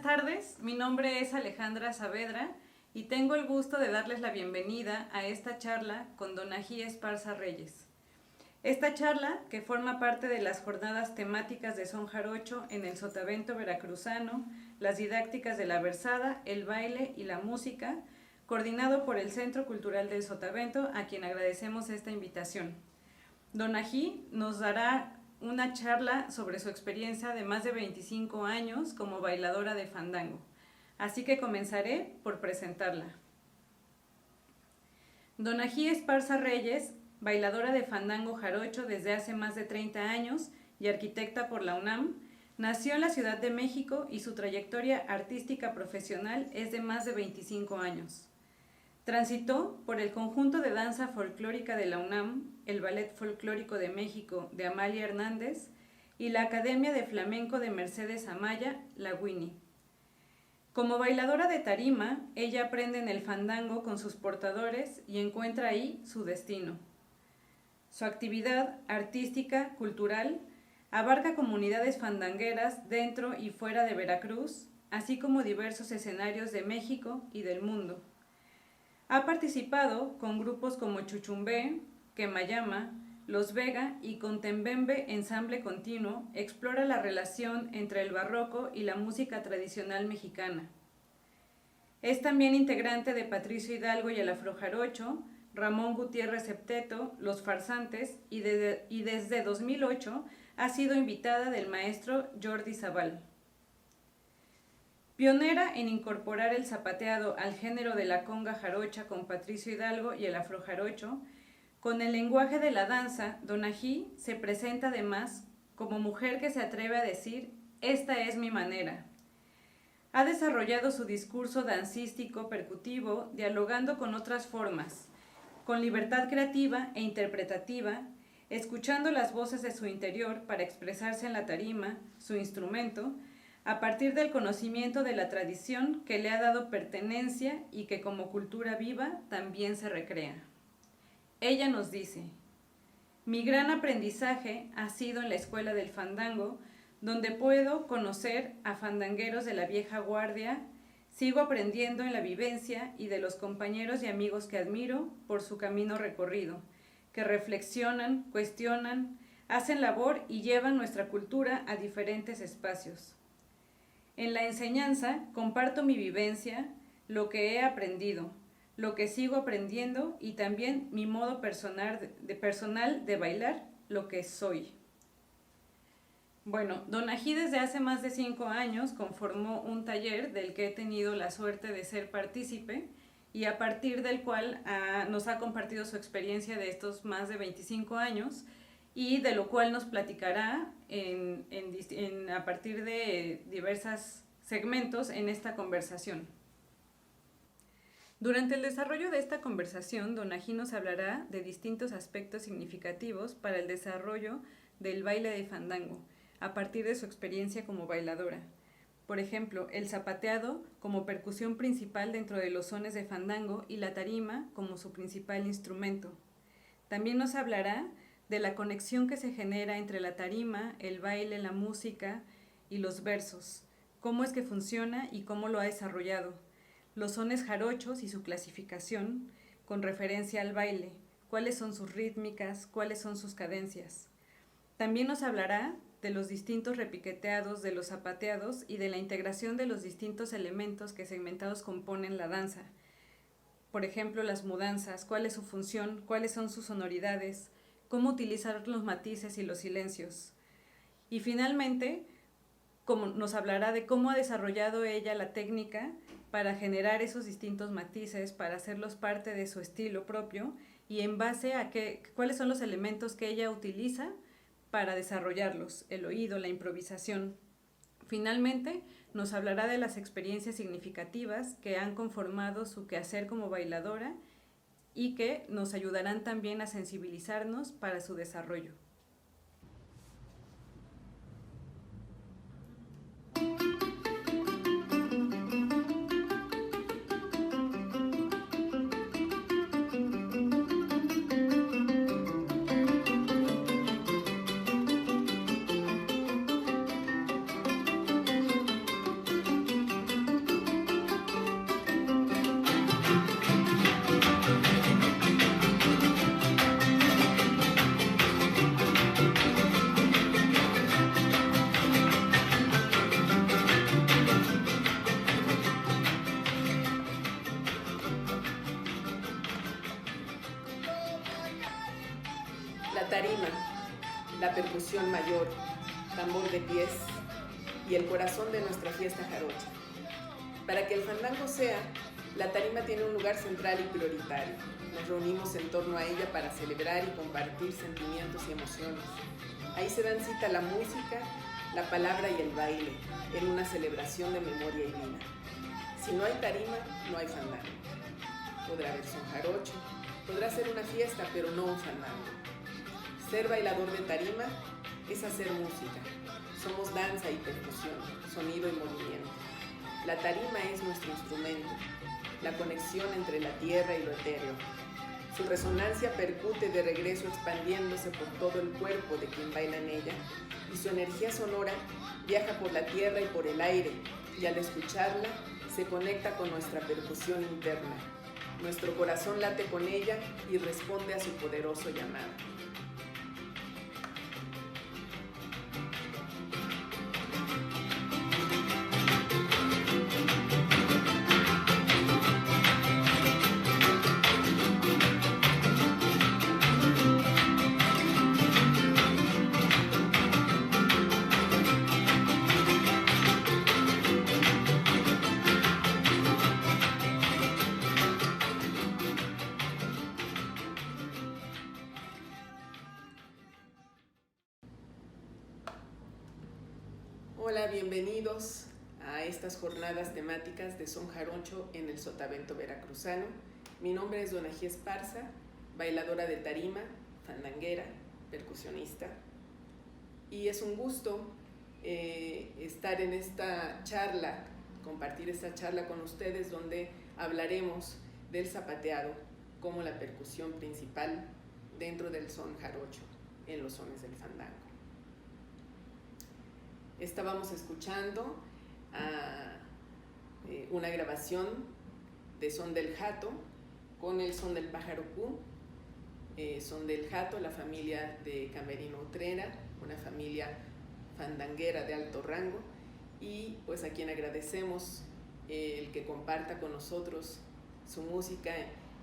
tardes, mi nombre es Alejandra Saavedra y tengo el gusto de darles la bienvenida a esta charla con Donají Esparza Reyes. Esta charla, que forma parte de las jornadas temáticas de Son Jarocho en el Sotavento Veracruzano, las didácticas de la versada, el baile y la música, coordinado por el Centro Cultural del Sotavento, a quien agradecemos esta invitación. Donají nos dará una charla sobre su experiencia de más de 25 años como bailadora de fandango. Así que comenzaré por presentarla. Donají Esparza Reyes, bailadora de fandango jarocho desde hace más de 30 años y arquitecta por la UNAM, nació en la Ciudad de México y su trayectoria artística profesional es de más de 25 años. Transitó por el conjunto de danza folclórica de la UNAM, el Ballet Folclórico de México de Amalia Hernández y la Academia de Flamenco de Mercedes Amaya, la Winnie. Como bailadora de tarima, ella aprende en el fandango con sus portadores y encuentra ahí su destino. Su actividad artística, cultural, abarca comunidades fandangueras dentro y fuera de Veracruz, así como diversos escenarios de México y del mundo. Ha participado con grupos como Chuchumbé, Quemayama, Los Vega y con Tembembe Ensamble Continuo explora la relación entre el barroco y la música tradicional mexicana. Es también integrante de Patricio Hidalgo y el Afrojarocho, Ramón Gutiérrez Septeto, Los Farsantes y desde 2008 ha sido invitada del maestro Jordi Zabal. Pionera en incorporar el zapateado al género de la conga jarocha con Patricio Hidalgo y el afrojarocho, con el lenguaje de la danza, Donají se presenta además como mujer que se atreve a decir «esta es mi manera». Ha desarrollado su discurso dancístico percutivo dialogando con otras formas, con libertad creativa e interpretativa, escuchando las voces de su interior para expresarse en la tarima, su instrumento, a partir del conocimiento de la tradición que le ha dado pertenencia y que como cultura viva también se recrea. Ella nos dice: mi gran aprendizaje ha sido en la escuela del fandango, donde puedo conocer a fandangueros de la vieja guardia, sigo aprendiendo en la vivencia y de los compañeros y amigos que admiro por su camino recorrido, que reflexionan, cuestionan, hacen labor y llevan nuestra cultura a diferentes espacios. En la enseñanza comparto mi vivencia, lo que he aprendido, lo que sigo aprendiendo y también mi modo personal de bailar, lo que soy. Bueno, Donají desde hace más de 5 años conformó un taller del que he tenido la suerte de ser partícipe y a partir del cual nos ha compartido su experiencia de estos más de 25 años y de lo cual nos platicará a partir de diversos segmentos en esta conversación. Durante el desarrollo de esta conversación, Donají nos hablará de distintos aspectos significativos para el desarrollo del baile de fandango, a partir de su experiencia como bailadora. Por ejemplo, el zapateado como percusión principal dentro de los sones de fandango y la tarima como su principal instrumento. También nos hablará de la conexión que se genera entre la tarima, el baile, la música y los versos, cómo es que funciona y cómo lo ha desarrollado, los sones jarochos y su clasificación con referencia al baile, cuáles son sus rítmicas, cuáles son sus cadencias. También nos hablará de los distintos repiqueteados, de los zapateados y de la integración de los distintos elementos que segmentados componen la danza. Por ejemplo, las mudanzas, cuál es su función, cuáles son sus sonoridades, cómo utilizar los matices y los silencios. Y finalmente, nos hablará de cómo ha desarrollado ella la técnica para generar esos distintos matices, para hacerlos parte de su estilo propio y en base a cuáles son los elementos que ella utiliza para desarrollarlos, el oído, la improvisación. Finalmente, nos hablará de las experiencias significativas que han conformado su quehacer como bailadora y que nos ayudarán también a sensibilizarnos para su desarrollo. La tarima, la percusión mayor, tambor de pies y el corazón de nuestra fiesta jarocha. Para que el fandango sea, la tarima tiene un lugar central y prioritario. Nos reunimos en torno a ella para celebrar y compartir sentimientos y emociones. Ahí se dan cita la música, la palabra y el baile, en una celebración de memoria y vida. Si no hay tarima, no hay fandango. Podrá haber son jarocho, podrá ser una fiesta, pero no un fandango. Ser bailador de tarima es hacer música. Somos danza y percusión, sonido y movimiento. La tarima es nuestro instrumento, la conexión entre la tierra y lo etéreo. Su resonancia percute de regreso expandiéndose por todo el cuerpo de quien baila en ella, y su energía sonora viaja por la tierra y por el aire, y al escucharla se conecta con nuestra percusión interna. Nuestro corazón late con ella y responde a su poderoso llamado. Hola, bienvenidos a estas jornadas temáticas de son jarocho en el Sotavento veracruzano. Mi nombre es Donají Esparza, bailadora de tarima, fandanguera, percusionista. Y es un gusto estar en esta charla, compartir esta charla con ustedes donde hablaremos del zapateado como la percusión principal dentro del son jarocho en los sones del fandango. Estábamos escuchando una grabación de Son del Jato con el son del pájaro Cú. Son del Jato, la familia de Camerino Utrera, una familia fandanguera de alto rango, y pues a quien agradecemos el que comparta con nosotros su música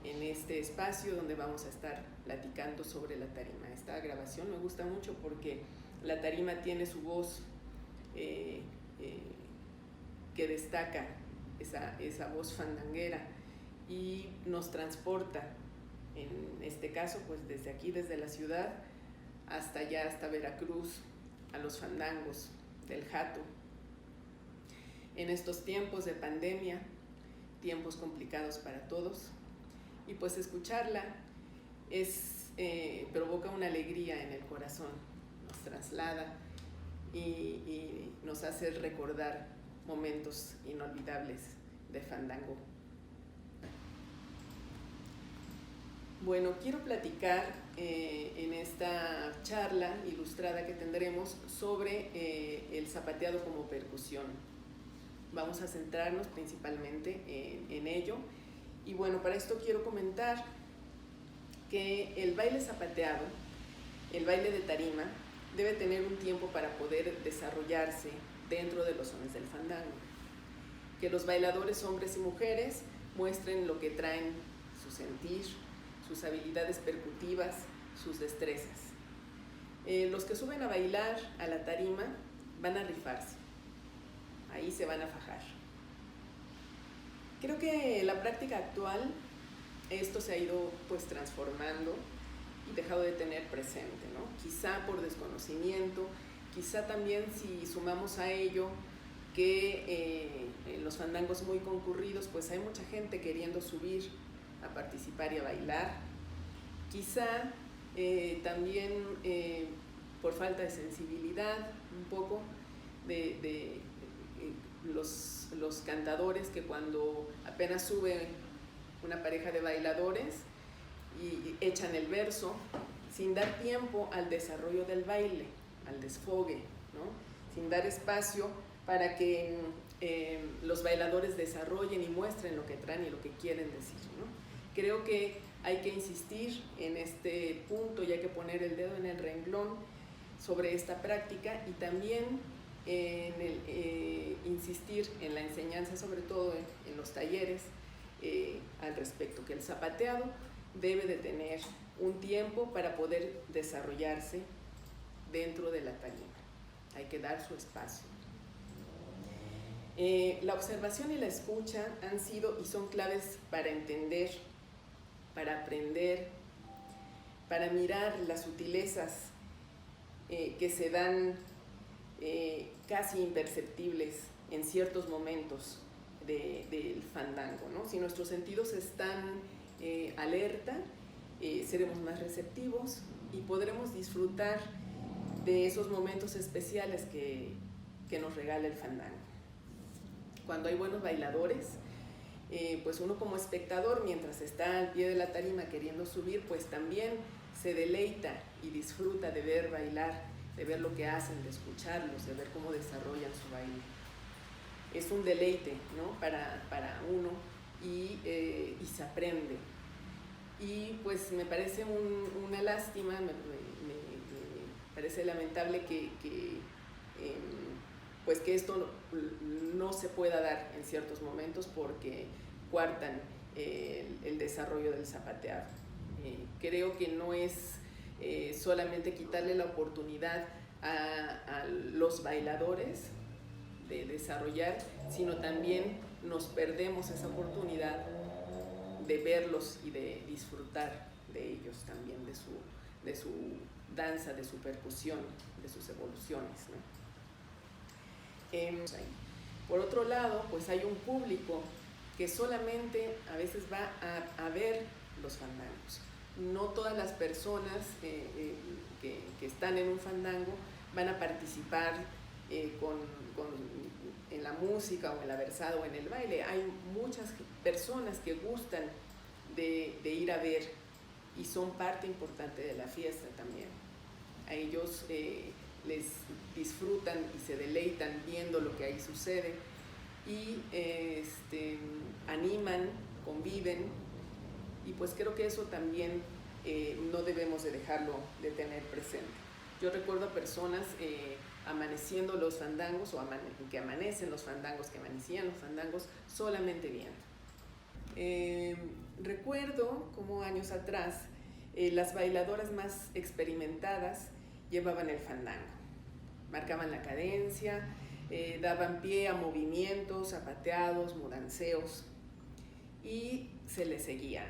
en este espacio donde vamos a estar platicando sobre la tarima. Esta grabación me gusta mucho porque la tarima tiene su voz que destaca esa voz fandanguera y nos transporta, en este caso pues desde aquí, desde la ciudad hasta allá, hasta Veracruz, a los fandangos del Jato. En estos tiempos de pandemia, tiempos complicados para todos, y pues escucharla provoca una alegría en el corazón, nos traslada y nos hace recordar momentos inolvidables de fandango. Bueno, quiero platicar en esta charla ilustrada que tendremos sobre el zapateado como percusión. Vamos a centrarnos principalmente en ello. Y bueno, para esto quiero comentar que el baile zapateado, el baile de tarima, debe tener un tiempo para poder desarrollarse dentro de los sones del fandango. Que los bailadores, hombres y mujeres, muestren lo que traen, su sentir, sus habilidades percutivas, sus destrezas. Los que suben a bailar a la tarima van a rifarse, ahí se van a fajar. Creo que en la práctica actual esto se ha ido pues transformando y dejado de tener presente, ¿no? Quizá por desconocimiento, quizá también si sumamos a ello que en los fandangos muy concurridos pues hay mucha gente queriendo subir a participar y a bailar, quizá también por falta de sensibilidad un poco de los cantadores que cuando apenas sube una pareja de bailadores y echan el verso sin dar tiempo al desarrollo del baile, al desfogue, ¿no? Sin dar espacio para que los bailadores desarrollen y muestren lo que traen y lo que quieren decir, ¿no? Creo que hay que insistir en este punto y hay que poner el dedo en el renglón sobre esta práctica y también insistir en la enseñanza, sobre todo en los talleres, al respecto, que el zapateado debe de tener un tiempo para poder desarrollarse dentro de la tarima. Hay que dar su espacio. La observación y la escucha han sido y son claves para entender, para aprender, para mirar las sutilezas que se dan casi imperceptibles en ciertos momentos del fandango, ¿no? Si nuestros sentidos están alerta, seremos más receptivos y podremos disfrutar de esos momentos especiales que nos regala el fandango. Cuando hay buenos bailadores, pues uno como espectador, mientras está al pie de la tarima queriendo subir, pues también se deleita y disfruta de ver bailar, de ver lo que hacen, de escucharlos, de ver cómo desarrollan su baile. Es un deleite, ¿no? para uno y se aprende. Y pues me parece una lástima, me parece lamentable pues que esto no se pueda dar en ciertos momentos porque coartan el desarrollo del zapateado. Creo que no es solamente quitarle la oportunidad a los bailadores de desarrollar, sino también nos perdemos esa oportunidad de verlos y de disfrutar de ellos también, de su danza, de su percusión, de sus evoluciones, ¿no? Por otro lado, pues hay un público que solamente a veces va a ver los fandangos. No todas las personas que están en un fandango van a participar en la música o en la versada o en el baile. Hay muchas personas que gustan de ir a ver y son parte importante de la fiesta también. A ellos les disfrutan y se deleitan viendo lo que ahí sucede y animan, conviven, y pues creo que eso también no debemos de dejarlo de tener presente. Yo recuerdo a personas amaneciendo los fandangos o que amanecen los fandangos, que amanecían los fandangos solamente viendo. Recuerdo como años atrás las bailadoras más experimentadas llevaban el fandango, marcaban la cadencia, daban pie a movimientos, zapateados, mudanceos y se les seguía.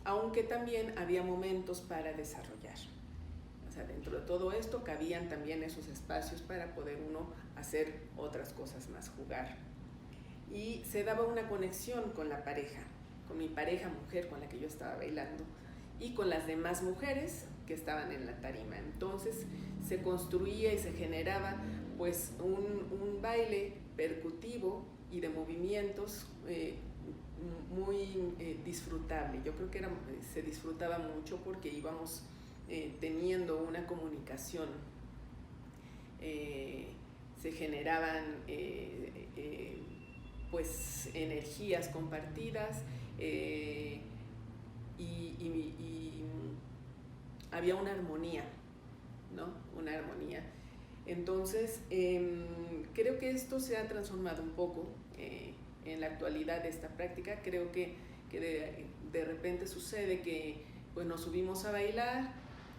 Aunque también había momentos para desarrollar. O sea, dentro de todo esto cabían también esos espacios para poder uno hacer otras cosas más, jugar. Y se daba una conexión con la pareja, con mi pareja mujer con la que yo estaba bailando y con las demás mujeres que estaban en la tarima. Entonces se construía y se generaba pues un baile percutivo y de movimientos muy disfrutable. Yo creo que se disfrutaba mucho porque íbamos teniendo una comunicación, se generaban pues energías compartidas y había una armonía, ¿no? Una armonía. Entonces, creo que esto se ha transformado un poco en la actualidad de esta práctica. Creo que de repente sucede que pues, nos subimos a bailar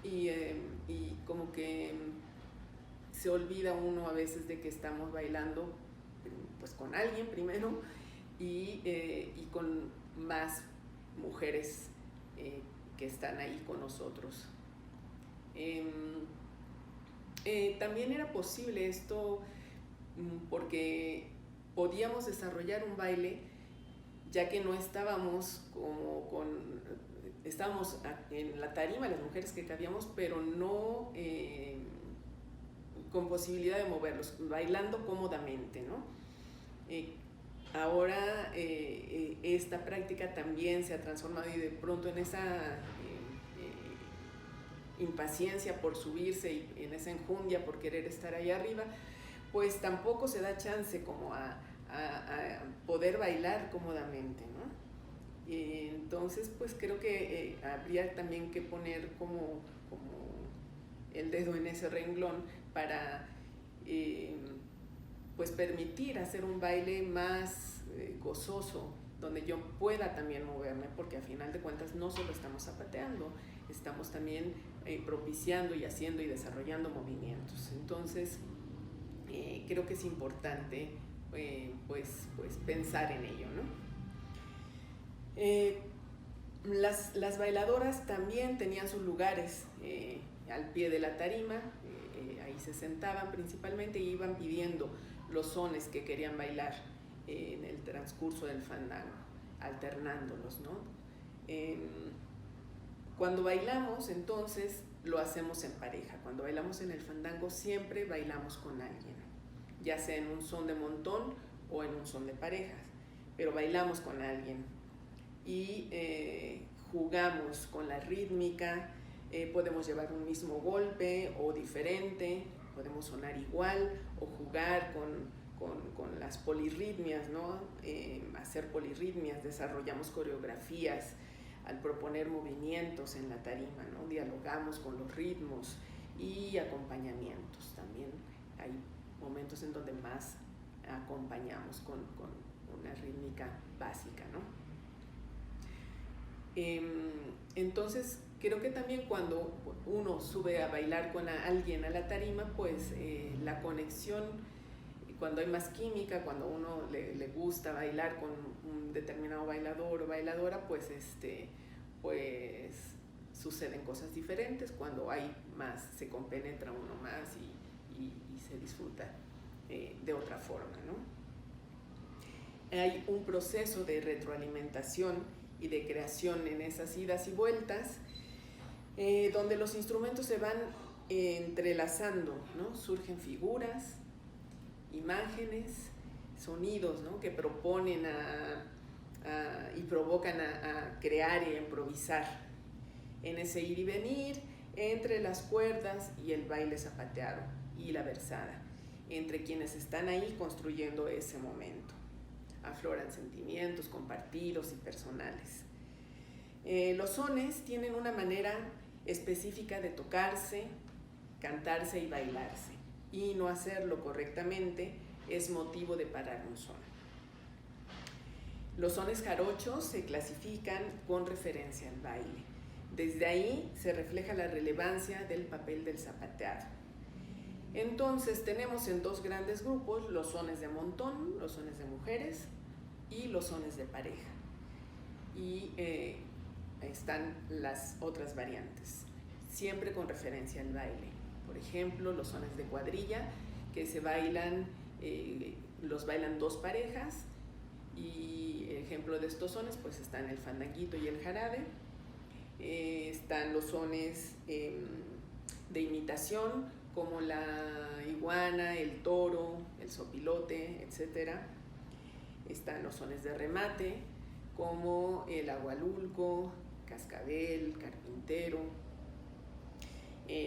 y como que se olvida uno a veces de que estamos bailando pues, con alguien primero y con más mujeres que están ahí con nosotros. También era posible esto porque podíamos desarrollar un baile ya que no estábamos estábamos en la tarima las mujeres que cabíamos, pero no con posibilidad de moverlos, bailando cómodamente, ¿no? Ahora esta práctica también se ha transformado y de pronto en esa impaciencia por subirse y en esa enjundia por querer estar ahí arriba, pues tampoco se da chance como a poder bailar cómodamente, ¿no? Entonces pues creo que habría también que poner como el dedo en ese renglón para pues permitir hacer un baile más gozoso, donde yo pueda también moverme, porque a final de cuentas no solo estamos zapateando, estamos también propiciando y haciendo y desarrollando movimientos. Entonces, creo que es importante pues pensar en ello, ¿no? Las bailadoras también tenían sus lugares al pie de la tarima, ahí se sentaban principalmente y iban pidiendo los sones que querían bailar en el transcurso del fandango, alternándolos, ¿no? Cuando bailamos, entonces, lo hacemos en pareja. Cuando bailamos en el fandango, siempre bailamos con alguien, ya sea en un son de montón o en un son de parejas, pero bailamos con alguien y jugamos con la rítmica. Podemos llevar un mismo golpe o diferente, podemos sonar igual o jugar con las polirritmias, ¿no? Hacer polirritmias, desarrollamos coreografías al proponer movimientos en la tarima, ¿no? Dialogamos con los ritmos y acompañamientos. También hay momentos en donde más acompañamos con una rítmica básica, ¿no? Entonces, creo que también cuando uno sube a bailar con alguien a la tarima, pues la conexión, cuando hay más química, cuando uno le gusta bailar con un determinado bailador o bailadora, pues suceden cosas diferentes. Cuando hay más, se compenetra uno más y se disfruta de otra forma, ¿no? Hay un proceso de retroalimentación y de creación en esas idas y vueltas, donde los instrumentos se van entrelazando, ¿no? Surgen figuras, imágenes, sonidos, ¿no? Que proponen y provocan a crear y a improvisar en ese ir y venir entre las cuerdas y el baile zapateado y la versada, entre quienes están ahí construyendo ese momento. Afloran sentimientos compartidos y personales. Los sones tienen una manera específica de tocarse, cantarse y bailarse, y no hacerlo correctamente es motivo de parar un son. Los sones jarochos se clasifican con referencia al baile. Desde ahí se refleja la relevancia del papel del zapateado. Entonces tenemos en dos grandes grupos los sones de montón, los sones de mujeres y los sones de pareja. Y están las otras variantes, siempre con referencia al baile. Por ejemplo, los sones de cuadrilla, que se bailan, los bailan dos parejas, y ejemplo de estos sones pues están el fandanguito y el jarabe. Están los sones de imitación, como la iguana, el toro, el sopilote, etc. Están los sones de remate, como el agualulco, cascabel, carpintero.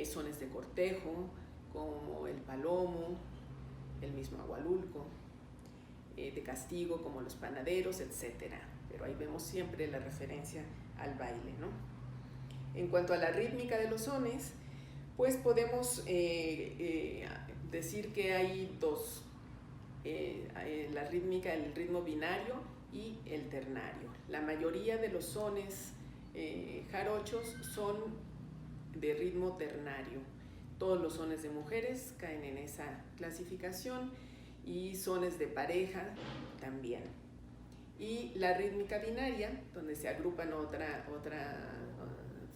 Sones de cortejo, como el palomo, el mismo agualulco. De castigo, como los panaderos, etc. Pero ahí vemos siempre la referencia al baile, ¿no? En cuanto a la rítmica de los sones, pues podemos decir que hay dos, la rítmica, el ritmo binario y el ternario. La mayoría de los sones jarochos son de ritmo ternario. Todos los sones de mujeres caen en esa clasificación y sones de pareja también. Y la rítmica binaria, donde se agrupan otra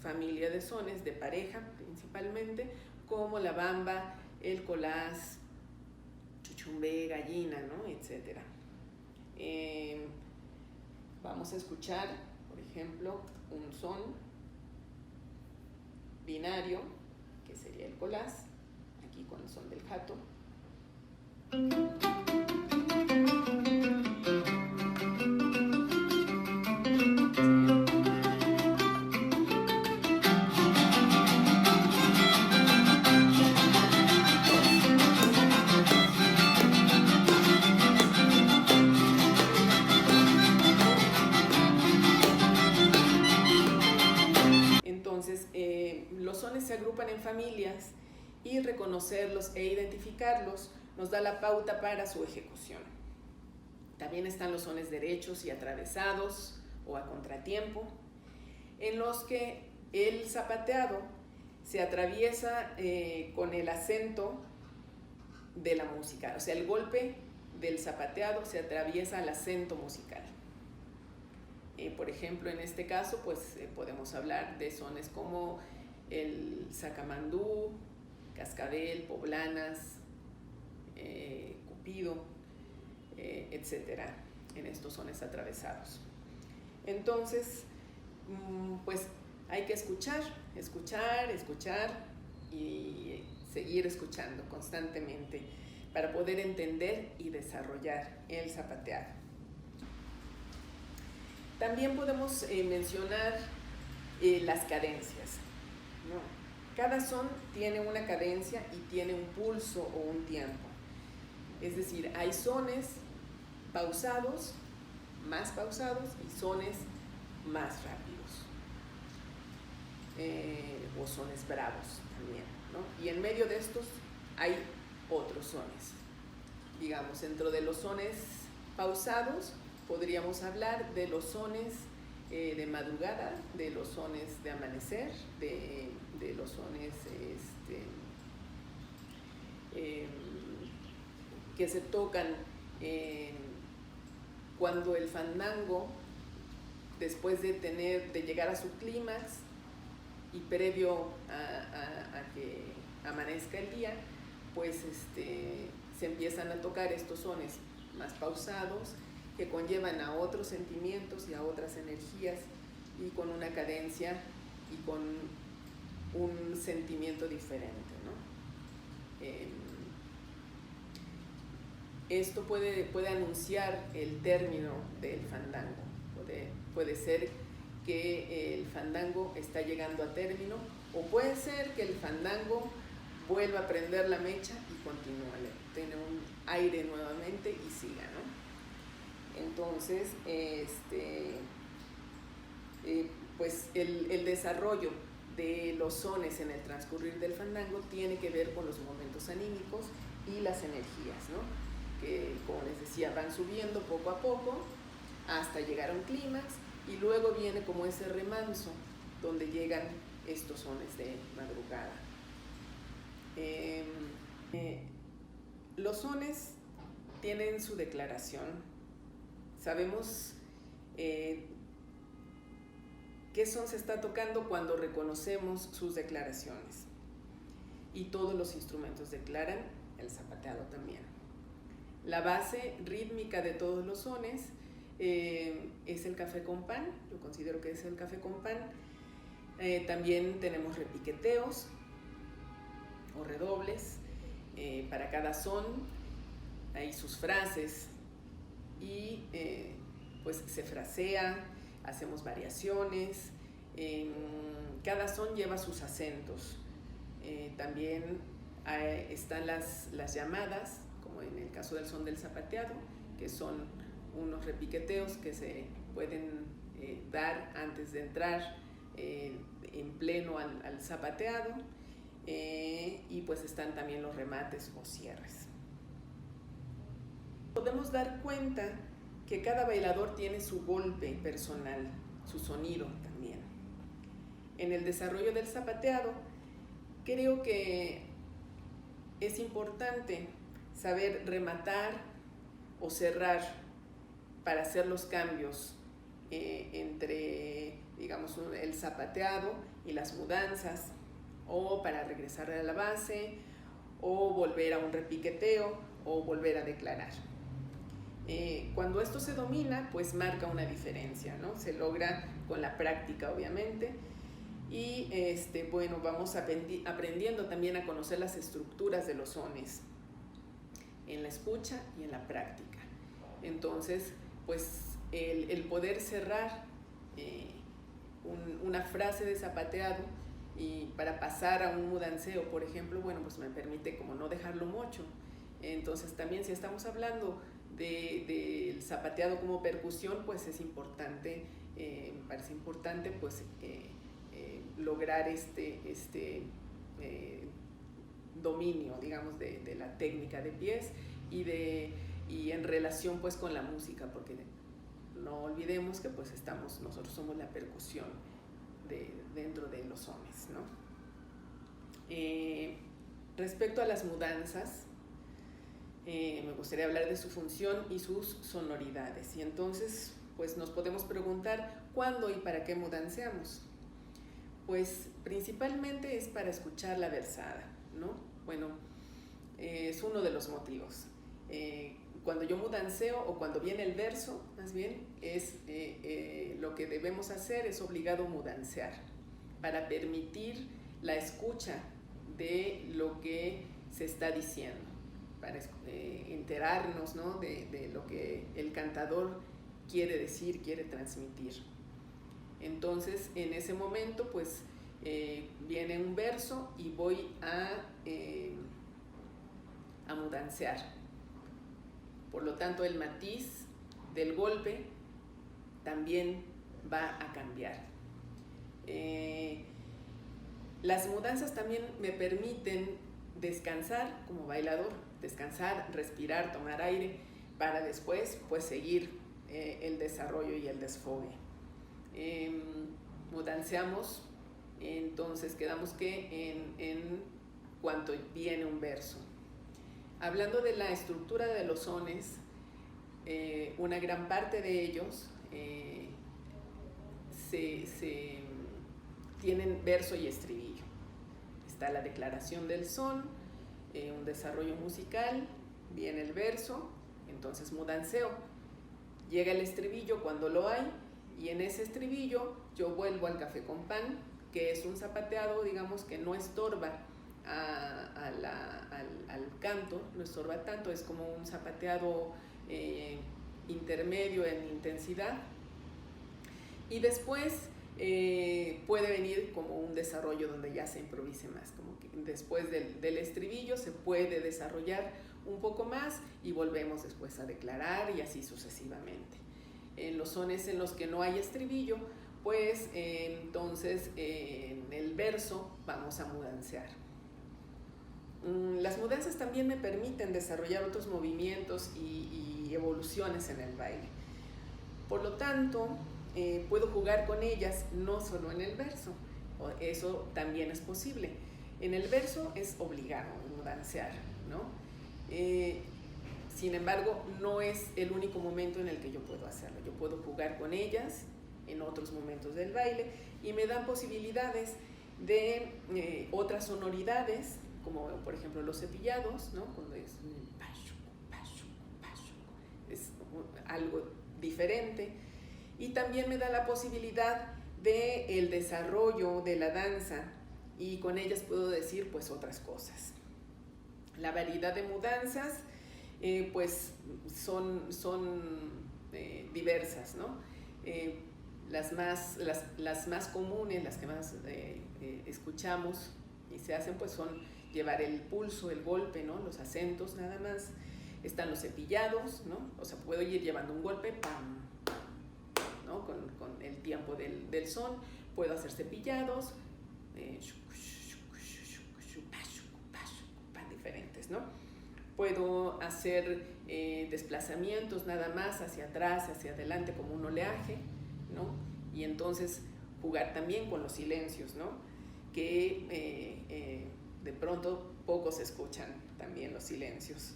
familia de sones de pareja principalmente, como la bamba, el colás, chuchumbé, gallina, ¿no? Etc. Vamos a escuchar, por ejemplo, un son binario, que sería el colás, aquí con el son del jato. Entonces, los sones se agrupan en familias y reconocerlos e identificarlos nos da la pauta para su ejecución. También están los sones derechos y atravesados o a contratiempo, en los que el zapateado se atraviesa con el acento de la música, o sea, el golpe del zapateado se atraviesa al acento musical. Por ejemplo, en este caso, pues podemos hablar de sones como el sacamandú, cascabel, poblanas, cupido, etcétera, en estos sones atravesados. Entonces, pues hay que escuchar y seguir escuchando constantemente para poder entender y desarrollar el zapateado. También podemos mencionar las cadencias, ¿no? Cada son tiene una cadencia y tiene un pulso o un tiempo. Es decir, hay sones pausados, más pausados, y sones más rápidos, o sones bravos también, ¿no? Y en medio de estos hay otros sones. Digamos, dentro de los sones pausados podríamos hablar de los sones de madrugada, de los sones de amanecer, de los sones que se tocan cuando el fandango, después de llegar a su clímax y previo a que amanezca el día, pues se empiezan a tocar estos sones más pausados que conllevan a otros sentimientos y a otras energías, y con una cadencia y con un sentimiento diferente, ¿no? Esto puede anunciar el término del fandango. Puede ser que el fandango está llegando a término, o puede ser que el fandango vuelva a prender la mecha y continúe, tiene un aire nuevamente y siga, ¿no? Entonces, pues el desarrollo de los sones en el transcurrir del fandango tiene que ver con los momentos anímicos y las energías, ¿no? Que, como les decía, van subiendo poco a poco hasta llegar a un clímax, y luego viene como ese remanso donde llegan estos sones de madrugada. Los sones tienen su declaración. Sabemos qué son se está tocando cuando reconocemos sus declaraciones, y todos los instrumentos declaran, el zapateado también. La base rítmica de todos los sones es el café con pan. Yo considero que es el café con pan. También tenemos repiqueteos o redobles para cada son. Hay sus frases y pues se frasea, hacemos variaciones. Cada son lleva sus acentos. También están las llamadas, como en el caso del son del zapateado, que son unos repiqueteos que se pueden dar antes de entrar en pleno al zapateado, y pues están también los remates o cierres. Podemos dar cuenta que cada bailador tiene su golpe personal, su sonido también. En el desarrollo del zapateado, creo que es importante saber rematar o cerrar para hacer los cambios entre, digamos, el zapateado y las mudanzas, o para regresar a la base, o volver a un repiqueteo, o volver a declarar. Cuando esto se domina, pues marca una diferencia, ¿no? Se logra con la práctica, obviamente, y bueno, vamos aprendiendo también a conocer las estructuras de los sones en la escucha y en la práctica. Entonces, pues el poder cerrar una frase de zapateado y para pasar a un mudanceo, por ejemplo, bueno, pues me permite como no dejarlo mucho. Entonces también, si estamos hablando del zapateado como percusión, pues es importante, me parece importante pues lograr dominio, digamos, de la técnica de pies y de y en relación pues con la música, porque no olvidemos que pues nosotros somos la percusión dentro de los sones, ¿no? Respecto a las mudanzas, me gustaría hablar de su función y sus sonoridades. Y entonces, pues nos podemos preguntar cuándo y para qué mudanceamos. Pues principalmente es para escuchar la versada, ¿no? Bueno, es uno de los motivos. Cuando yo mudanceo o cuando viene el verso, más bien, lo que debemos hacer es obligado mudancear para permitir la escucha de lo que se está diciendo, para enterarnos, ¿no? de lo que el cantador quiere decir, quiere transmitir. Entonces, en ese momento, pues, viene un verso y voy a mudancear. Por lo tanto, el matiz del golpe también va a cambiar. Las mudanzas también me permiten descansar como bailador, descansar, respirar, tomar aire, para después pues seguir el desarrollo y el desfogue. Mudanceamos, entonces quedamos que en cuanto viene un verso. Hablando de la estructura de los sones, una gran parte de ellos tienen verso y estribillo. Está la declaración del son, un desarrollo musical, viene el verso, entonces mudanceo. Llega el estribillo cuando lo hay, y en ese estribillo yo vuelvo al café con pan, que es un zapateado, digamos, que no estorba al canto, no estorba tanto, es como un zapateado intermedio en intensidad. Y después puede venir como un desarrollo donde ya se improvise más, como que después del estribillo se puede desarrollar un poco más y volvemos después a declarar, y así sucesivamente. En los sones en los que no hay estribillo, pues entonces en el verso vamos a mudancear. Las mudanzas también me permiten desarrollar otros movimientos y evoluciones en el baile. Por lo tanto, puedo jugar con ellas no solo en el verso, eso también es posible. En el verso es obligado mudancear, ¿no? Sin embargo, no es el único momento en el que yo puedo hacerlo. Yo puedo jugar con ellas en otros momentos del baile y me dan posibilidades de otras sonoridades, como por ejemplo los cepillados, ¿no? Cuando es es algo diferente. Y también me da la posibilidad del desarrollo de la danza, y con ellas puedo decir pues otras cosas. La variedad de mudanzas pues son diversas, ¿no? Las más comunes, las que más escuchamos y se hacen, pues son llevar el pulso, el golpe, ¿no? Los acentos nada más. Están los cepillados, ¿no? O sea, puedo ir llevando un golpe, pam, ¿no? Con el tiempo del son. Puedo hacer cepillados, diferentes, ¿no? Puedo hacer desplazamientos nada más hacia atrás, hacia adelante, como un oleaje, ¿no? Y entonces jugar también con los silencios, ¿no? Que de pronto pocos escuchan también los silencios.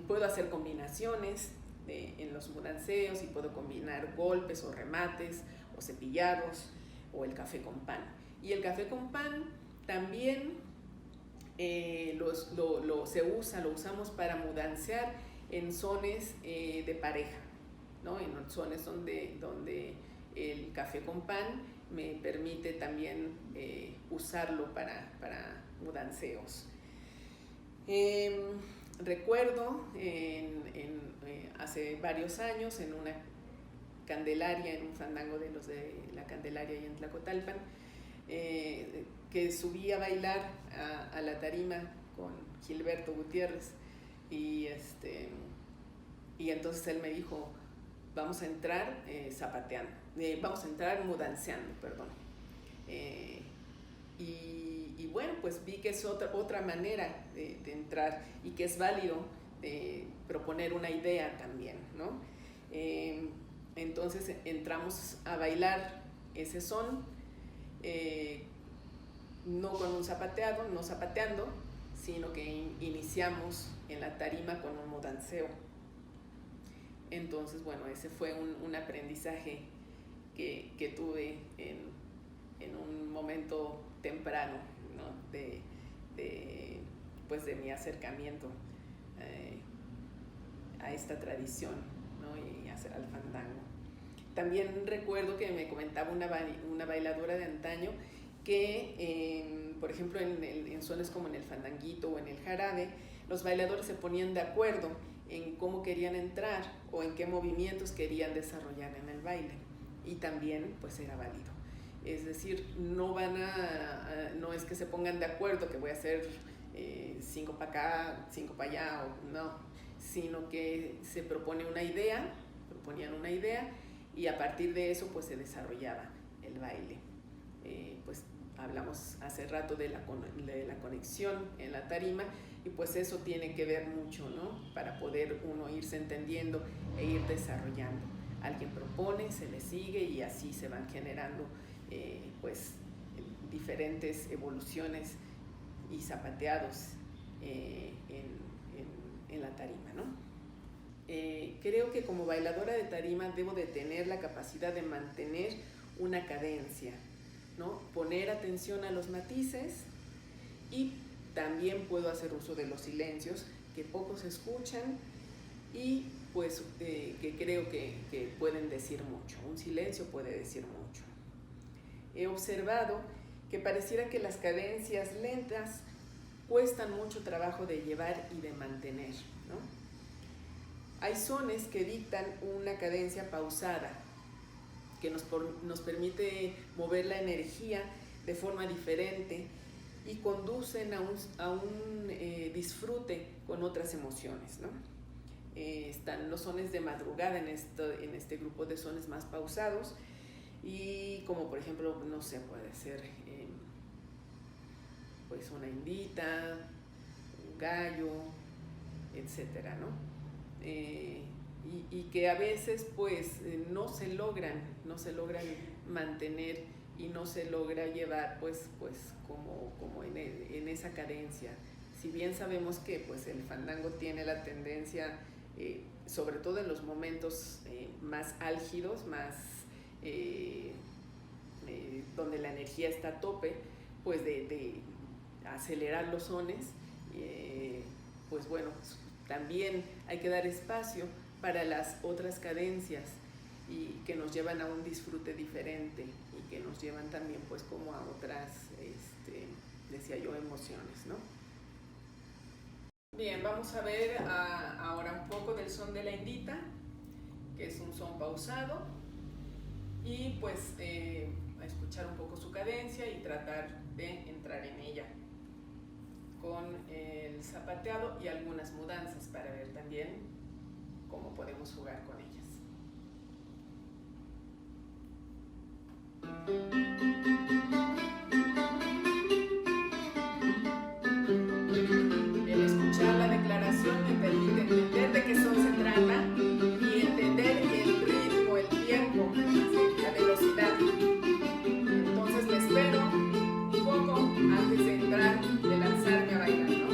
Puedo hacer combinaciones en los mudanceos, y puedo combinar golpes o remates o cepillados o el café con pan. Y el café con pan también lo usamos para mudancear en sones de pareja, ¿no? En sones donde el café con pan me permite también usarlo para mudanceos. Recuerdo hace varios años en una Candelaria, en un fandango de los de la Candelaria y en Tlacotalpan, que subí a bailar a la tarima con Gilberto Gutiérrez, y entonces él me dijo, vamos a entrar zapateando, vamos a entrar mudanceando, perdón. Y bueno, pues vi que es otra manera de entrar, y que es válido proponer una idea también, ¿no? Entonces entramos a bailar ese son, no con un zapateado, no zapateando, sino que iniciamos en la tarima con un mudanceo. Entonces, bueno, ese fue un aprendizaje que tuve en un momento temprano, ¿no? Pues de mi acercamiento a esta tradición, ¿no? Y hacer al fandango. También recuerdo que me comentaba una bailadora de antaño que, por ejemplo, en sones como en el fandanguito o en el jarabe, los bailadores se ponían de acuerdo en cómo querían entrar o en qué movimientos querían desarrollar en el baile, y también pues era válido. Es decir, no es que se pongan de acuerdo que voy a hacer 5 para acá, 5 para allá, o no, sino que se proponían una idea, y a partir de eso pues se desarrollaba el baile. Pues hablamos hace rato de la conexión en la tarima, y pues eso tiene que ver mucho, ¿no? Para poder uno irse entendiendo e ir desarrollando. Alguien propone, se le sigue, y así se van generando pues diferentes evoluciones y zapateados en la tarima, ¿no? Creo que como bailadora de tarima debo de tener la capacidad de mantener una cadencia, ¿no? Poner atención a los matices, y también puedo hacer uso de los silencios que pocos escuchan y pues que creo que pueden decir mucho. Un silencio puede decir mucho. He observado que pareciera que las cadencias lentas cuestan mucho trabajo de llevar y de mantener, ¿no? Hay sones que dictan una cadencia pausada, que nos permite mover la energía de forma diferente y conducen a un disfrute con otras emociones, ¿no? Están los sones de madrugada en este grupo de sones más pausados, y como por ejemplo, no sé, puede ser pues una indita, un gallo, etcétera, ¿no? Y que a veces pues no se logran mantener y no se logra llevar pues como en esa cadencia. Si bien sabemos que pues el fandango tiene la tendencia, sobre todo en los momentos más álgidos, más donde la energía está a tope, pues de acelerar los sones, pues bueno, también hay que dar espacio para las otras cadencias y que nos llevan a un disfrute diferente y que nos llevan también pues como a otras, decía yo, emociones, ¿no? Bien, vamos a ver ahora un poco del son de la indita, que es un son pausado, y pues a escuchar un poco su cadencia y tratar de entrar en ella con el zapateado y algunas mudanzas para ver también cómo podemos jugar con ellas. El escuchar la declaración me permite entender de qué son se trata y entender el ritmo, el tiempo, la velocidad. Entonces me espero un poco antes de entrar, de lanzarme a bailar, ¿no?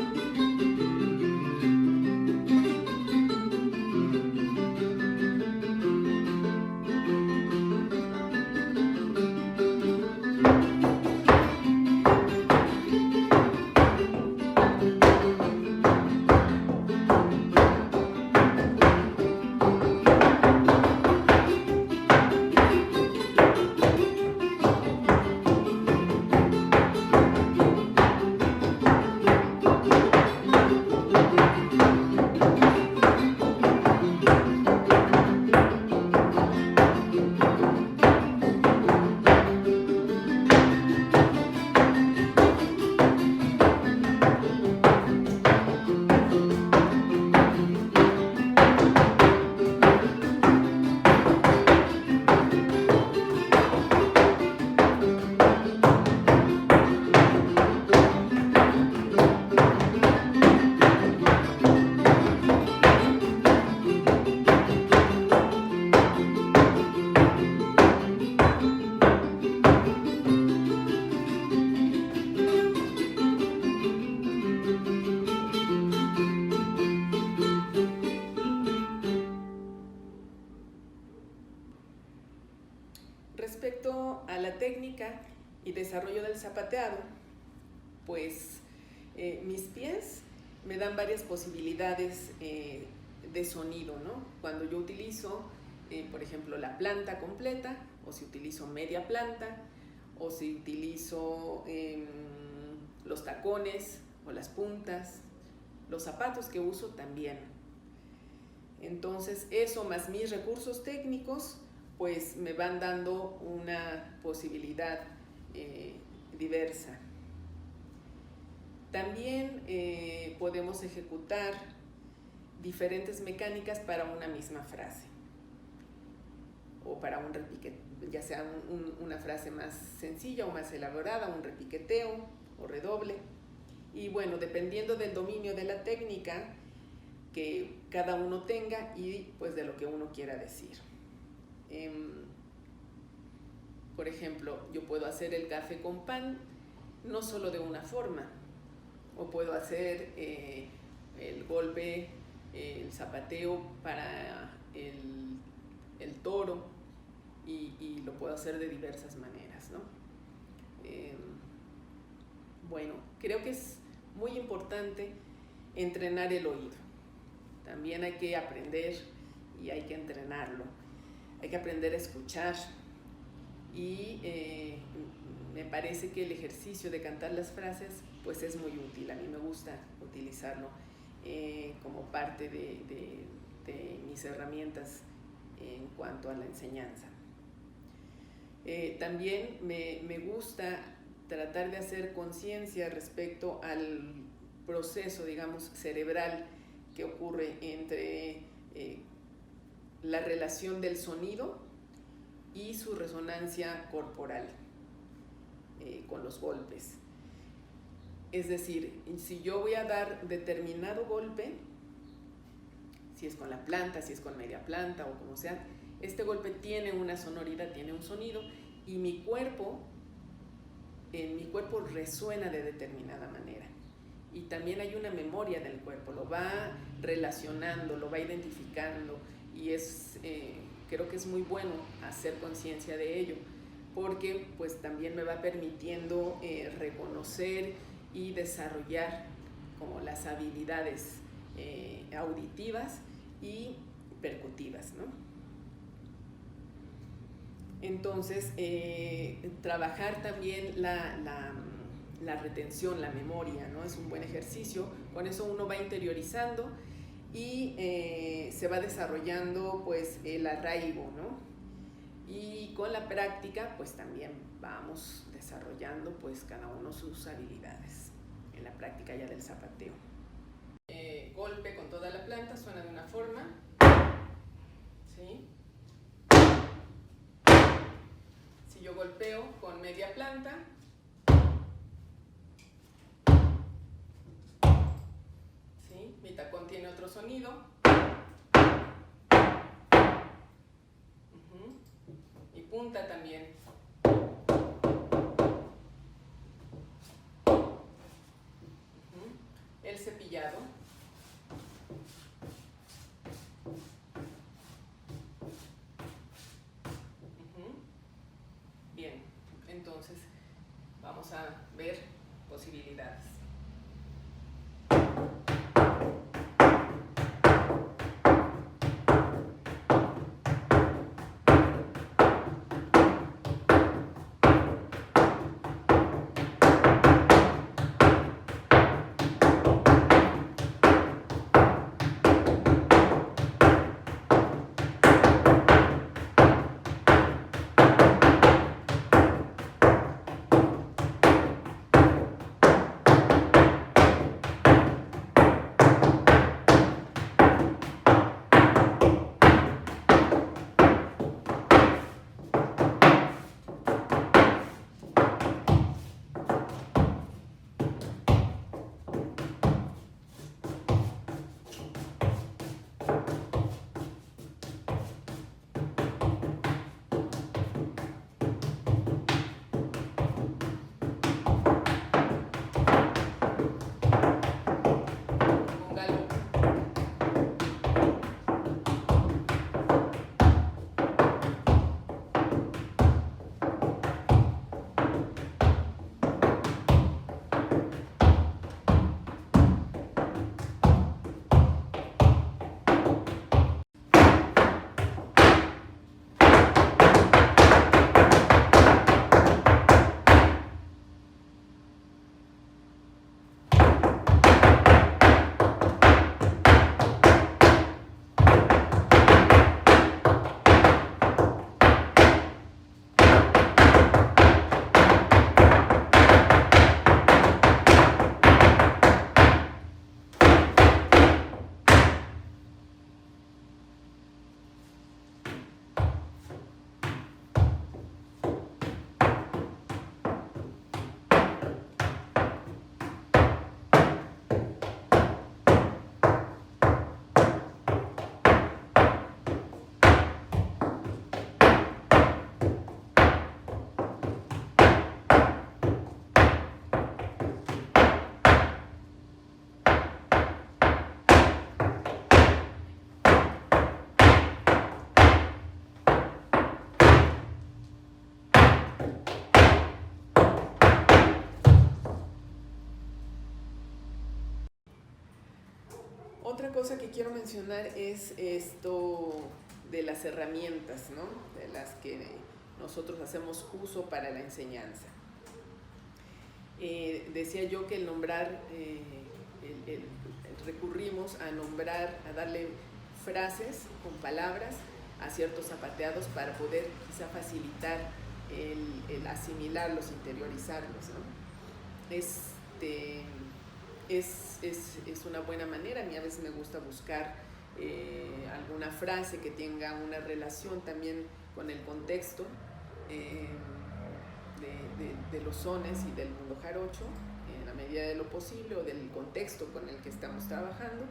a la técnica y desarrollo del zapateado, pues mis pies me dan varias posibilidades de sonido, ¿no? Cuando yo utilizo, por ejemplo, la planta completa, o si utilizo media planta, o si utilizo los tacones o las puntas, los zapatos que uso también. Entonces, eso más mis recursos técnicos, pues me van dando una posibilidad diversa. También podemos ejecutar diferentes mecánicas para una misma frase o para un repiqueteo, ya sea una frase más sencilla o más elaborada, un repiqueteo o redoble. Y bueno, dependiendo del dominio de la técnica que cada uno tenga y pues de lo que uno quiera decir. Por ejemplo, yo puedo hacer el café con pan no solo de una forma, o puedo hacer el golpe, el zapateo para el toro, y lo puedo hacer de diversas maneras, ¿no? Bueno, creo que es muy importante entrenar el oído. También hay que aprender y hay que entrenarlo. Hay que aprender a escuchar y me parece que el ejercicio de cantar las frases pues es muy útil. A mí me gusta utilizarlo como parte de mis herramientas en cuanto a la enseñanza. También me gusta tratar de hacer conciencia respecto al proceso, digamos, cerebral que ocurre entre la relación del sonido y su resonancia corporal con los golpes. Es decir, si yo voy a dar determinado golpe, si es con la planta, si es con media planta o como sea, este golpe tiene una sonoridad, tiene un sonido, y en mi cuerpo resuena de determinada manera. Y también hay una memoria del cuerpo, lo va relacionando, lo va identificando, y creo que es muy bueno hacer conciencia de ello, porque pues también me va permitiendo reconocer y desarrollar como las habilidades auditivas y percutivas, ¿no? Entonces, trabajar también la retención, la memoria, ¿no? Es un buen ejercicio. Con eso uno va interiorizando y se va desarrollando pues el arraigo, ¿no? Y con la práctica pues también vamos desarrollando pues cada uno sus habilidades en la práctica ya del zapateo. Golpe con toda la planta suena de una forma, ¿sí? Si yo golpeo con media planta, ¿sí? Mi tacón tiene otro sonido. Y punta también. El cepillado. Bien, entonces vamos a ver posibilidades. Otra cosa que quiero mencionar es esto de las herramientas, ¿no? De las que nosotros hacemos uso para la enseñanza. Decía yo que el nombrar, recurrimos a nombrar, a darle frases con palabras a ciertos zapateados para poder quizá facilitar el asimilarlos, interiorizarlos, ¿no? Es una buena manera. A mí a veces me gusta buscar alguna frase que tenga una relación también con el contexto de los sones y del mundo jarocho, en la medida de lo posible, o del contexto con el que estamos trabajando.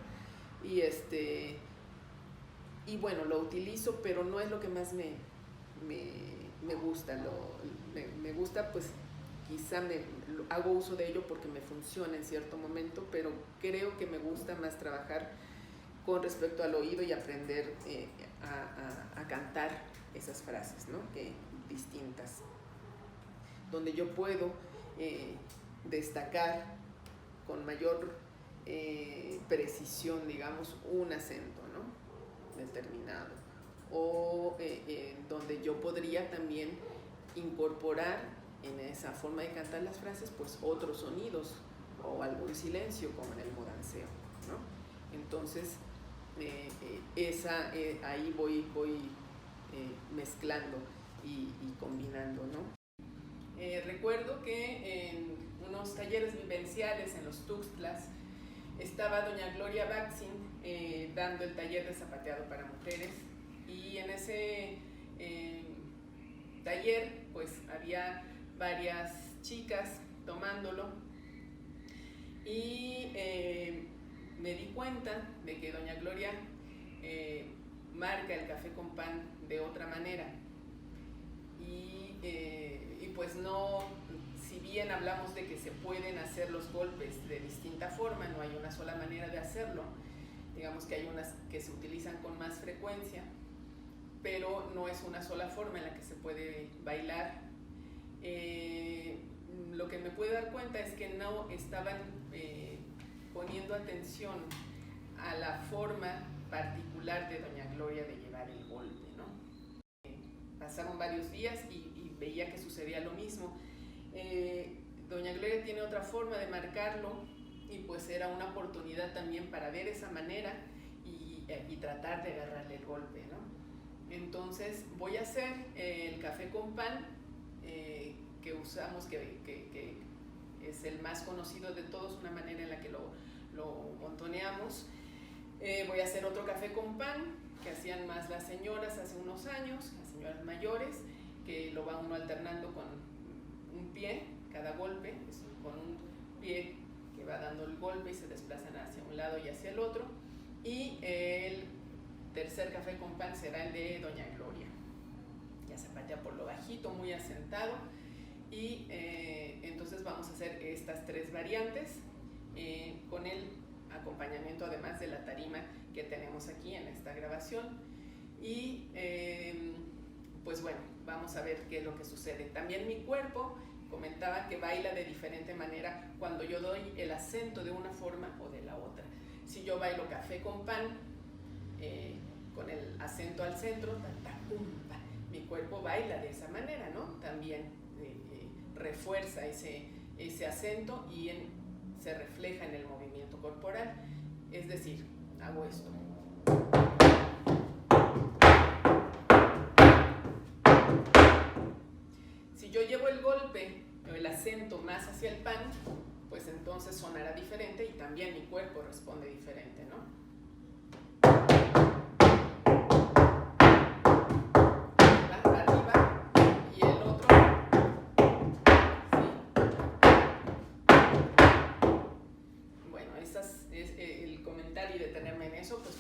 Y bueno, lo utilizo, pero no es lo que más me gusta. Me gusta, pues quizá hago uso de ello porque me funciona en cierto momento, pero creo que me gusta más trabajar con respecto al oído y aprender a cantar esas frases, ¿no? Distintas, donde yo puedo destacar con mayor precisión, digamos, un acento, ¿no? Determinado, o donde yo podría también incorporar en esa forma de cantar las frases, pues otros sonidos o algún silencio, como en el mudanceo, ¿no? Entonces, ahí voy mezclando y combinando, ¿no? Recuerdo que en unos talleres vivenciales en los Tuxtlas estaba doña Gloria Baxin dando el taller de zapateado para mujeres, y en ese taller pues había varias chicas tomándolo, y me di cuenta de que doña Gloria marca el café con pan de otra manera, y pues no, si bien hablamos de que se pueden hacer los golpes de distinta forma, no hay una sola manera de hacerlo. Digamos que hay unas que se utilizan con más frecuencia, pero no es una sola forma en la que se puede bailar. Lo que me puedo dar cuenta es que no estaban poniendo atención a la forma particular de doña Gloria de llevar el golpe, ¿no? Pasaron varios días y veía que sucedía lo mismo. Doña Gloria tiene otra forma de marcarlo, y pues era una oportunidad también para ver esa manera y tratar de agarrarle el golpe, ¿no? Entonces voy a hacer el café con pan que usamos, que es el más conocido de todos, una manera en la que lo montoneamos. Voy a hacer otro café con pan que hacían más las señoras hace unos años, las señoras mayores, que lo va uno alternando con un pie, cada golpe, con un pie que va dando el golpe y se desplazan hacia un lado y hacia el otro. Y el tercer café con pan será el de doña Gloria. Ya zapatea por lo bajito, muy asentado, y entonces vamos a hacer estas tres variantes con el acompañamiento además de la tarima que tenemos aquí en esta grabación. Y pues bueno, vamos a ver qué es lo que sucede. También mi cuerpo comentaba que baila de diferente manera cuando yo doy el acento de una forma o de la otra. Si yo bailo café con pan con el acento al centro, mi cuerpo baila de esa manera, ¿no? También refuerza ese acento y se refleja en el movimiento corporal. Es decir, hago esto. Si yo llevo el golpe o el acento más hacia el pan, pues entonces sonará diferente y también mi cuerpo responde diferente, ¿no? Arriba y el otro, sí. Bueno, ese es el comentario y detenerme en eso, pues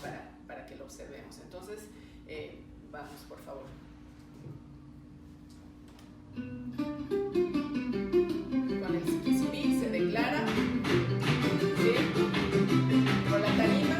para que lo observemos. Entonces, vamos, por favor. Con el siquisipí se declara, ¿sí? Con la tarima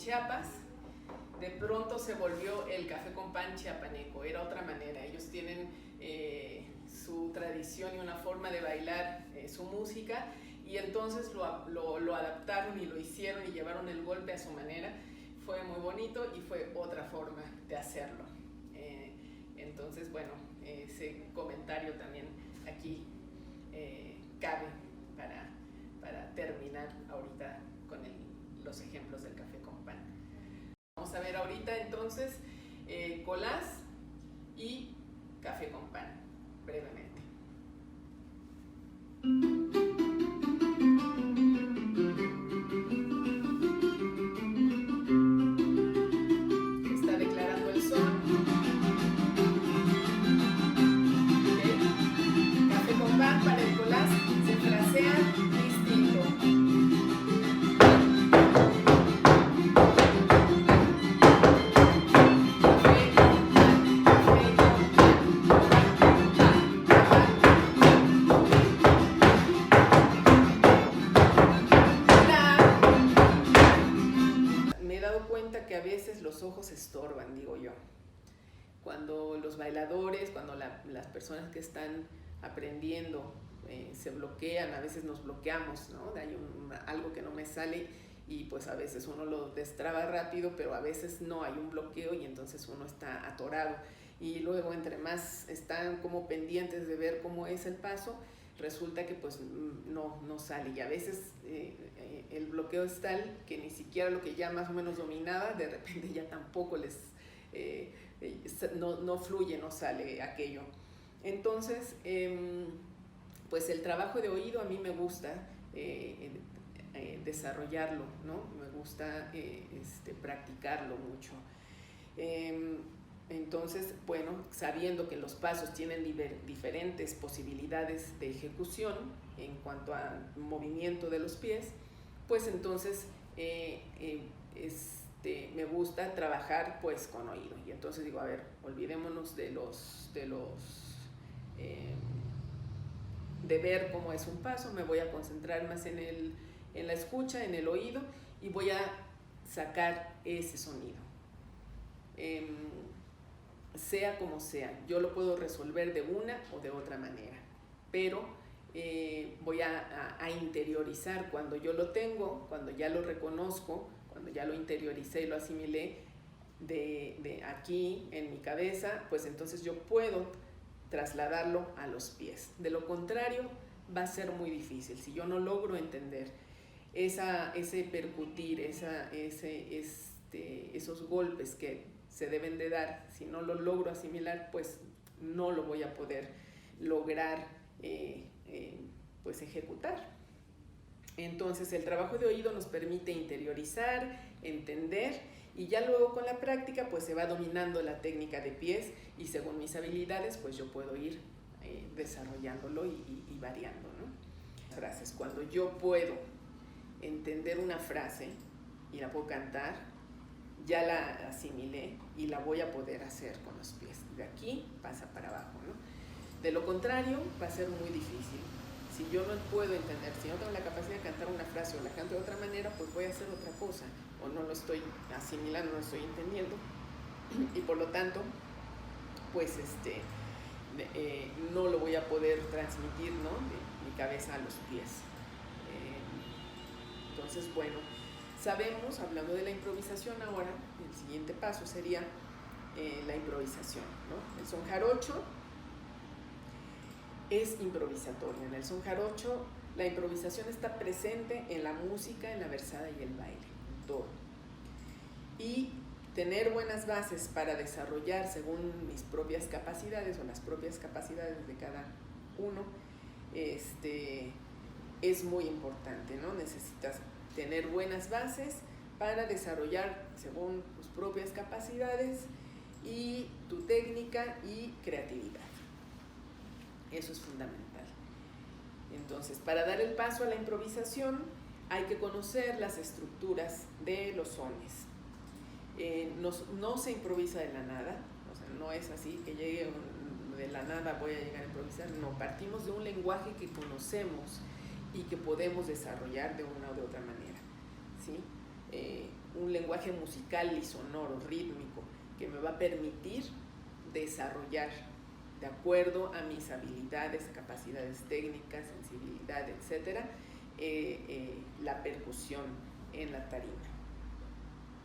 Chiapas, de pronto se volvió el café con pan chiapaneco, era otra manera. Ellos tienen su tradición y una forma de bailar su música, y entonces lo adaptaron y lo hicieron y llevaron el golpe a su manera. Fue muy bonito y fue otra forma de hacerlo. Entonces, bueno, ese comentario también aquí cabe para terminar ahorita con los ejemplos del café con pan. Vamos a ver ahorita entonces collage y café con pan, brevemente. Está declarando el son. ¿Okay? Café con pan para el collage se frasea distinto. Que a veces los ojos estorban, digo yo. Cuando los bailadores, cuando las personas que están aprendiendo se bloquean, a veces nos bloqueamos, ¿no? Hay algo que no me sale y pues a veces uno lo destraba rápido, pero a veces no, hay un bloqueo y entonces uno está atorado. Y luego entre más están como pendientes de ver cómo es el paso, resulta que pues no sale, y a veces el bloqueo es tal que ni siquiera lo que ya más o menos dominaba, de repente ya tampoco no fluye, no sale aquello. Entonces, pues el trabajo de oído a mí me gusta desarrollarlo, ¿no? Me gusta practicarlo mucho. Entonces, bueno, sabiendo que los pasos tienen diferentes posibilidades de ejecución en cuanto al movimiento de los pies, pues entonces me gusta trabajar pues con oído. Y entonces digo, a ver, olvidémonos de ver cómo es un paso, me voy a concentrar más en la escucha, en el oído, y voy a sacar ese sonido. Sea como sea, yo lo puedo resolver de una o de otra manera, pero voy a interiorizar cuando yo lo tengo, cuando ya lo reconozco, cuando ya lo interioricé y lo asimilé de aquí en mi cabeza, pues entonces yo puedo trasladarlo a los pies. De lo contrario, va a ser muy difícil. Si yo no logro entender ese percutir, esos golpes que se deben de dar, si no lo logro asimilar, pues no lo voy a poder lograr pues ejecutar. Entonces el trabajo de oído nos permite interiorizar, entender, y ya luego con la práctica pues se va dominando la técnica de pies, y según mis habilidades pues yo puedo ir desarrollándolo y variando, ¿no? Frases. Cuando yo puedo entender una frase y la puedo cantar, ya la asimilé y la voy a poder hacer con los pies. De aquí pasa para abajo, ¿no? De lo contrario, va a ser muy difícil. Si yo no puedo entender, si no tengo la capacidad de cantar una frase o la canto de otra manera, pues voy a hacer otra cosa, o no lo estoy asimilando, no lo estoy entendiendo, y por lo tanto, pues no lo voy a poder transmitir, ¿no? De mi cabeza a los pies. Entonces, bueno, sabemos, hablando de la improvisación ahora, el siguiente paso sería la improvisación, ¿no? El son jarocho es improvisatorio. En el son jarocho la improvisación está presente en la música, en la versada y el baile, en todo. Y tener buenas bases para desarrollar según mis propias capacidades o las propias capacidades de cada uno, es muy importante, ¿no? Necesitas tener buenas bases para desarrollar según tus propias capacidades y tu técnica y creatividad. Eso es fundamental. Entonces, para dar el paso a la improvisación hay que conocer las estructuras de los sones. No se improvisa de la nada, o sea, no es así que llegue de la nada voy a llegar a improvisar, no, partimos de un lenguaje que conocemos y que podemos desarrollar de una o de otra manera, ¿sí? un lenguaje musical y sonoro, rítmico, que me va a permitir desarrollar de acuerdo a mis habilidades, capacidades técnicas, sensibilidad, etcétera, la percusión en la tarima.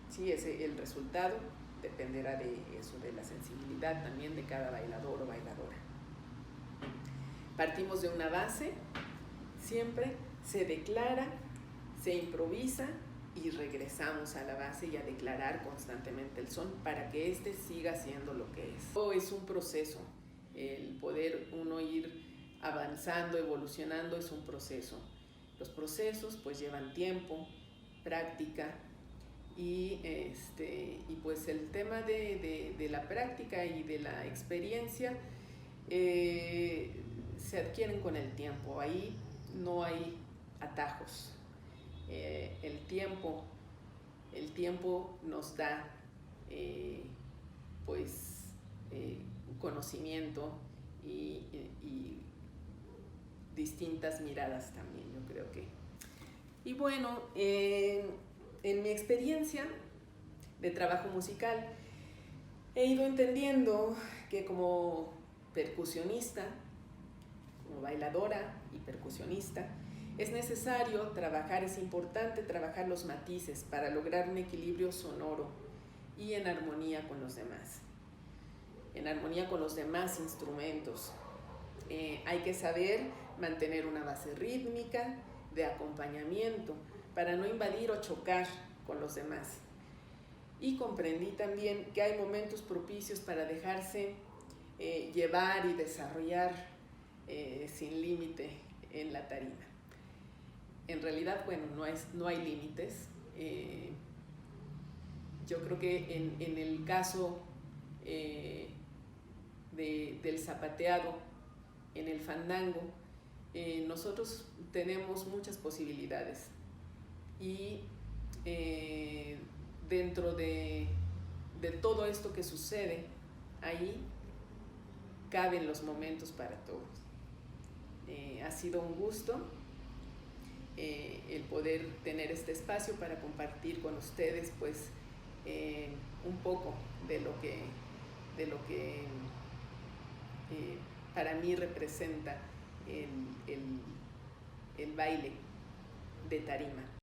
Sí, el resultado dependerá de eso, de la sensibilidad también de cada bailador o bailadora. Partimos de una base, siempre se declara, se improvisa y regresamos a la base y a declarar constantemente el son para que éste siga siendo lo que es. Todo es un proceso, el poder uno ir avanzando, evolucionando es un proceso. Los procesos pues llevan tiempo, práctica y pues el tema de la práctica y de la experiencia se adquieren con el tiempo, ahí no hay atajos. El tiempo nos da conocimiento y distintas miradas también, yo creo que. Y bueno, en mi experiencia de trabajo musical he ido entendiendo que como percusionista, como bailadora y percusionista, es necesario trabajar, es importante trabajar los matices para lograr un equilibrio sonoro y en armonía con los demás, en armonía con los demás instrumentos. Hay que saber mantener una base rítmica de acompañamiento para no invadir o chocar con los demás. Y comprendí también que hay momentos propicios para dejarse llevar y desarrollar sin límite en la tarima. En realidad, bueno, no hay límites. Yo creo que en el caso del zapateado, en el fandango, nosotros tenemos muchas posibilidades y dentro de todo esto que sucede, ahí caben los momentos para todos. Ha sido un gusto el poder tener este espacio para compartir con ustedes pues un poco de lo que para mí representa el baile de tarima.